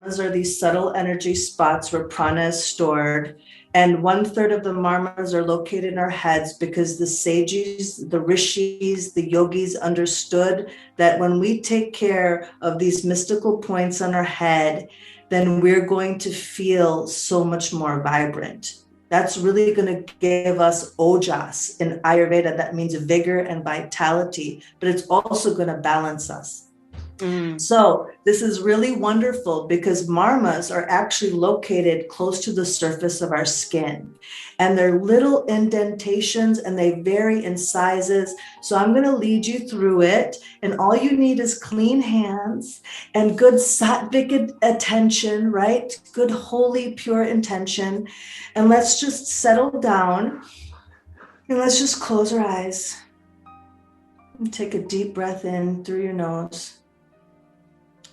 marmas are these subtle energy spots where prana is stored. And 1/3 of the marmas are located in our heads because the sages, the rishis, the yogis understood that when we take care of these mystical points on our head, then we're going to feel so much more vibrant. That's really going to give us ojas in Ayurveda. That means vigor and vitality, but it's also going to balance us. So this is really wonderful because marmas are actually located close to the surface of our skin, and they're little indentations and they vary in sizes. So I'm going to lead you through it, and all you need is clean hands and good sattvic attention, right? Good, holy, pure intention. And let's just settle down and let's just close our eyes and take a deep breath in through your nose.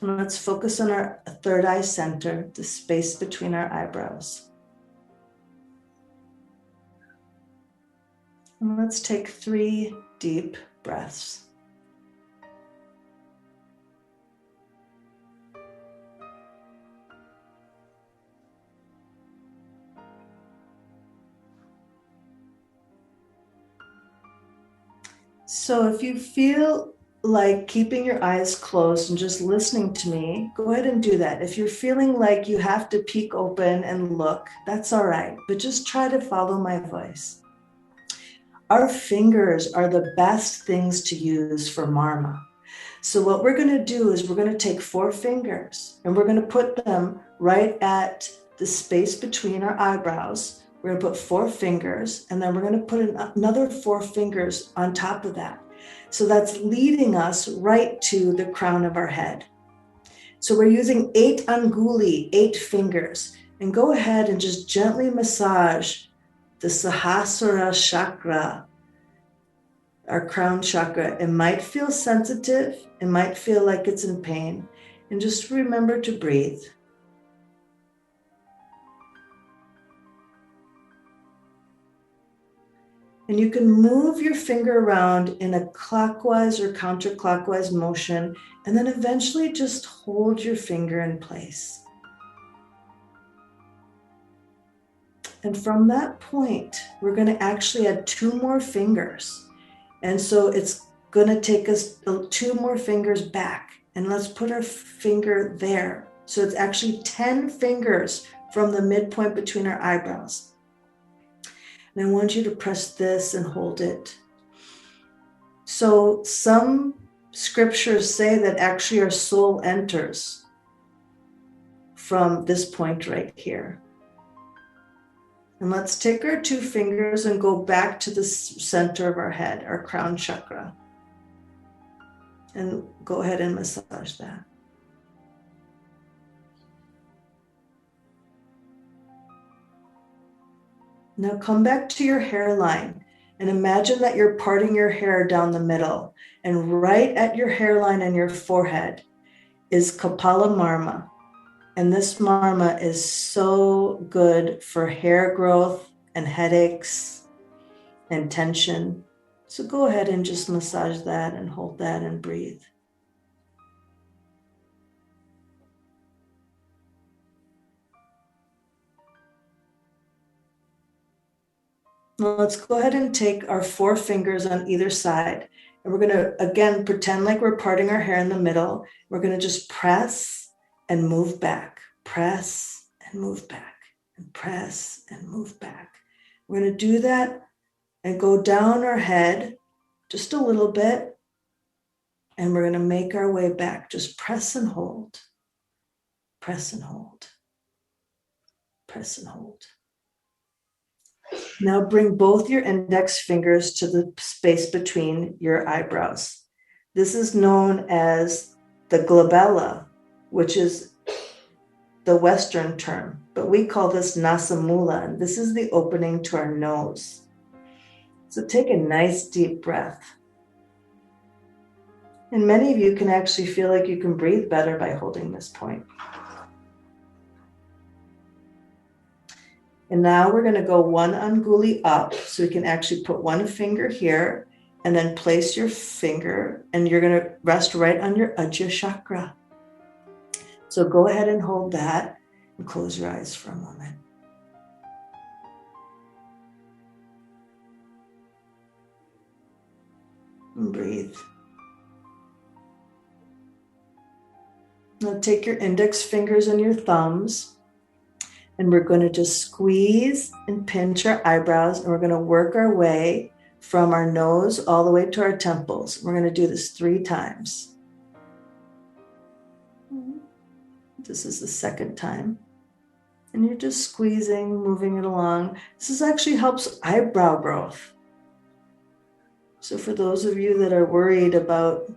And let's focus on our third eye center, the space between our eyebrows. And let's take 3 deep breaths. So if you feel like keeping your eyes closed and just listening to me, go ahead and do that. If you're feeling like you have to peek open and look, that's all right, but just try to follow my voice. Our fingers are the best things to use for marma. So what we're going to do is we're going to take 4 fingers and we're going to put them right at the space between our eyebrows. We're going to put 4 fingers, and then we're going to put another 4 fingers on top of that. So that's leading us right to the crown of our head. So we're using 8 anguli, 8 fingers, and go ahead and just gently massage the Sahasrara chakra, our crown chakra. It might feel sensitive, it might feel like it's in pain, and just remember to breathe. And you can move your finger around in a clockwise or counterclockwise motion, and then eventually just hold your finger in place. And from that point, we're going to actually add 2 more fingers. And so it's going to take us 2 more fingers back. And let's put our finger there. So it's actually 10 fingers from the midpoint between our eyebrows. And I want you to press this and hold it. So some scriptures say that actually our soul enters from this point right here. And let's take our 2 fingers and go back to the center of our head, our crown chakra. And go ahead and massage that. Now come back to your hairline and imagine that you're parting your hair down the middle, and right at your hairline and your forehead is Kapala Marma. And this Marma is so good for hair growth and headaches and tension. So go ahead and just massage that and hold that and breathe. Now let's go ahead and take our 4 fingers on either side. And we're going to, again, pretend like we're parting our hair in the middle. We're going to just press and move back, press and move back, and press and move back. We're going to do that and go down our head just a little bit. And we're going to make our way back. Just press and hold, press and hold, press and hold. Now bring both your index fingers to the space between your eyebrows. This is known as the glabella, which is the Western term, but we call this nasamula, and this is the opening to our nose. So take a nice deep breath. And many of you can actually feel like you can breathe better by holding this point. And now we're going to go 1 anguli up, so we can actually put 1 finger here and then place your finger, and you're going to rest right on your Ajna chakra. So go ahead and hold that and close your eyes for a moment. And breathe. Now take your index fingers and your thumbs, and we're going to just squeeze and pinch our eyebrows, and we're going to work our way from our nose all the way to our temples. We're going to do this 3 times. This is the second time. And you're just squeezing, moving it along. This actually helps eyebrow growth. So for those of you that are worried about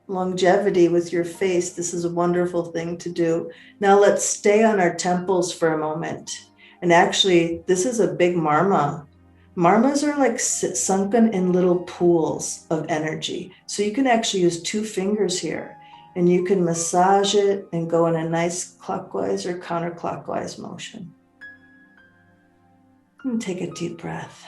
longevity with your face, this is a wonderful thing to do. Now let's stay on our temples for a moment. And actually, this is a big marma. Marmas are like sunken in little pools of energy. So you can actually use 2 fingers here, and you can massage it and go in a nice clockwise or counterclockwise motion. And take a deep breath.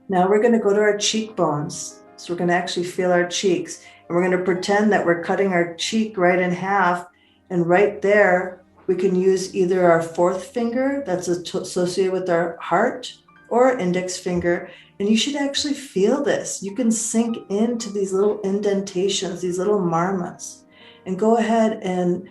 Now we're going to go to our cheekbones. So we're going to actually feel our cheeks. And we're going to pretend that we're cutting our cheek right in half. And right there, we can use either our 4th finger that's associated with our heart, or our index finger. And you should actually feel this. You can sink into these little indentations, these little marmas. And go ahead and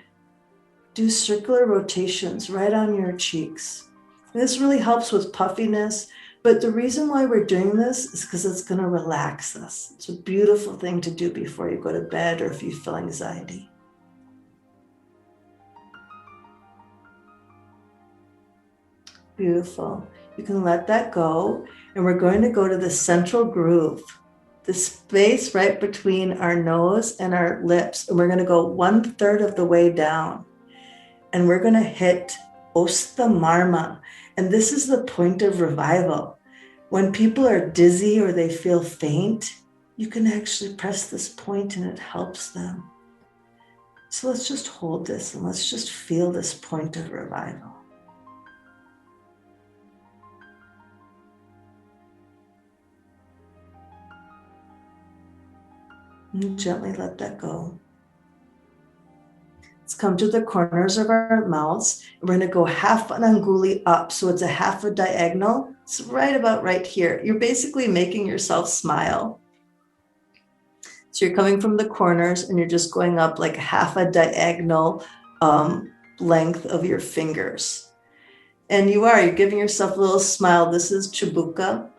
do circular rotations right on your cheeks. And this really helps with puffiness. But the reason why we're doing this is because it's going to relax us. It's a beautiful thing to do before you go to bed or if you feel anxiety. Beautiful. You can let that go. And we're going to go to the central groove, the space right between our nose and our lips. And we're going to go 1/3 of the way down. And we're going to hit Osta Marma. And this is the point of revival. When people are dizzy or they feel faint, you can actually press this point and it helps them. So let's just hold this and let's just feel this point of revival. And gently let that go. Let's come to the corners of our mouths. We're going to go half an anguli up. So it's a half a diagonal. It's right about right here. You're basically making yourself smile. So you're coming from the corners and you're just going up like half a diagonal length of your fingers. And you're giving yourself a little smile. This is Chibuka.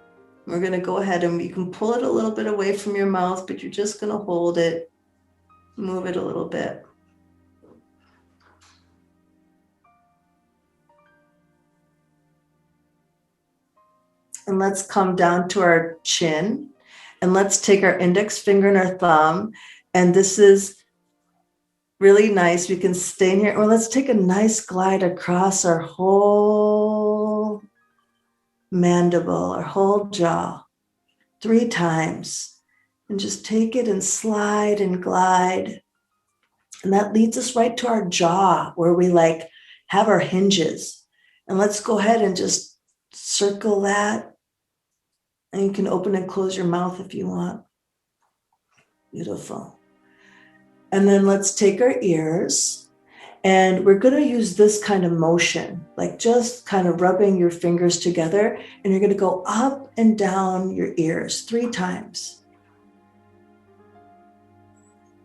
We're going to go ahead and you can pull it a little bit away from your mouth, but you're just going to hold it, move it a little bit. And let's come down to our chin. And let's take our index finger and our thumb. And this is really nice. We can stay in here. Or let's take a nice glide across our whole mandible, our whole jaw, 3 times. And just take it and slide and glide. And that leads us right to our jaw, where we like have our hinges. And let's go ahead and just circle that. And you can open and close your mouth if you want. Beautiful. And then let's take our ears. And we're going to use this kind of motion, like just kind of rubbing your fingers together. And you're going to go up and down your ears 3 times.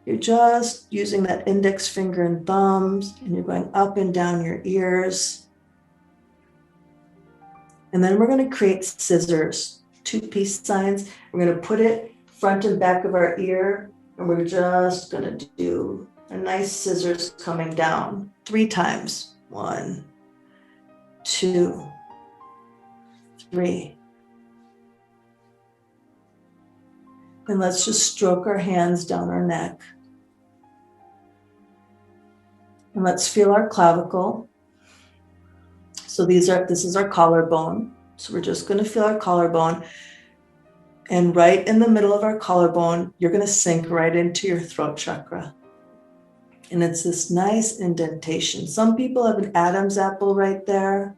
You're just using that index finger and thumbs, and you're going up and down your ears. And then we're going to create scissors. 2 peace signs. We're going to put it front and back of our ear, and we're just going to do a nice scissors coming down 3 times. 1, 2, 3. And let's just stroke our hands down our neck. And let's feel our clavicle. So this is our collarbone. So we're just going to feel our collarbone. And right in the middle of our collarbone, you're going to sink right into your throat chakra. And it's this nice indentation. Some people have an Adam's apple right there.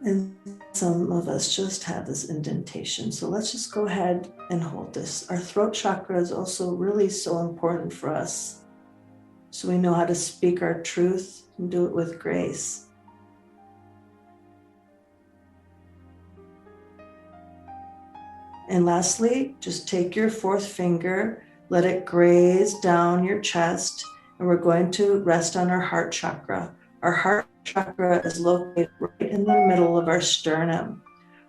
And some of us just have this indentation. So let's just go ahead and hold this. Our throat chakra is also really so important for us. So we know how to speak our truth and do it with grace. And lastly, just take your fourth finger, let it graze down your chest, and we're going to rest on our heart chakra. Our heart chakra is located right in the middle of our sternum.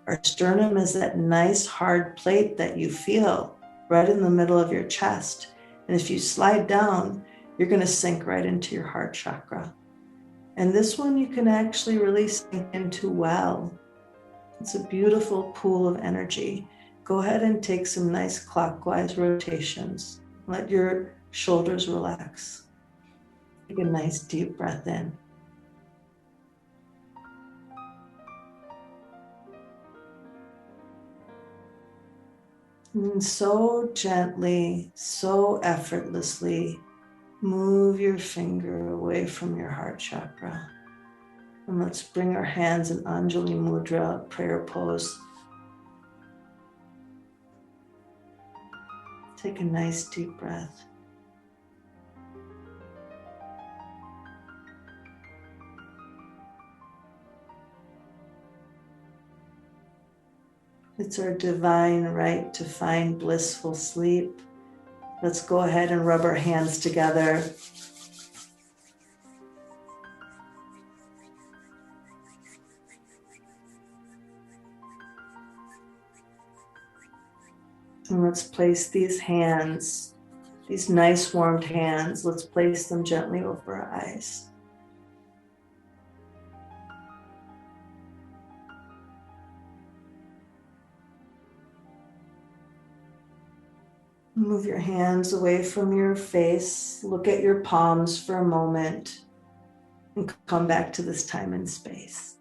Our sternum is that nice hard plate that you feel right in the middle of your chest. And if you slide down, you're going to sink right into your heart chakra. And this one you can actually really sink into well. It's a beautiful pool of energy. Go ahead and take some nice clockwise rotations. Let your shoulders relax. Take a nice deep breath in. And so gently, so effortlessly, move your finger away from your heart chakra. And let's bring our hands in Anjali Mudra, prayer pose. Take a nice deep breath. It's our divine right to find blissful sleep. Let's go ahead and rub our hands together. And let's place these hands, these nice warmed hands, let's place them gently over our eyes. Move your hands away from your face. Look at your palms for a moment and come back to this time and space.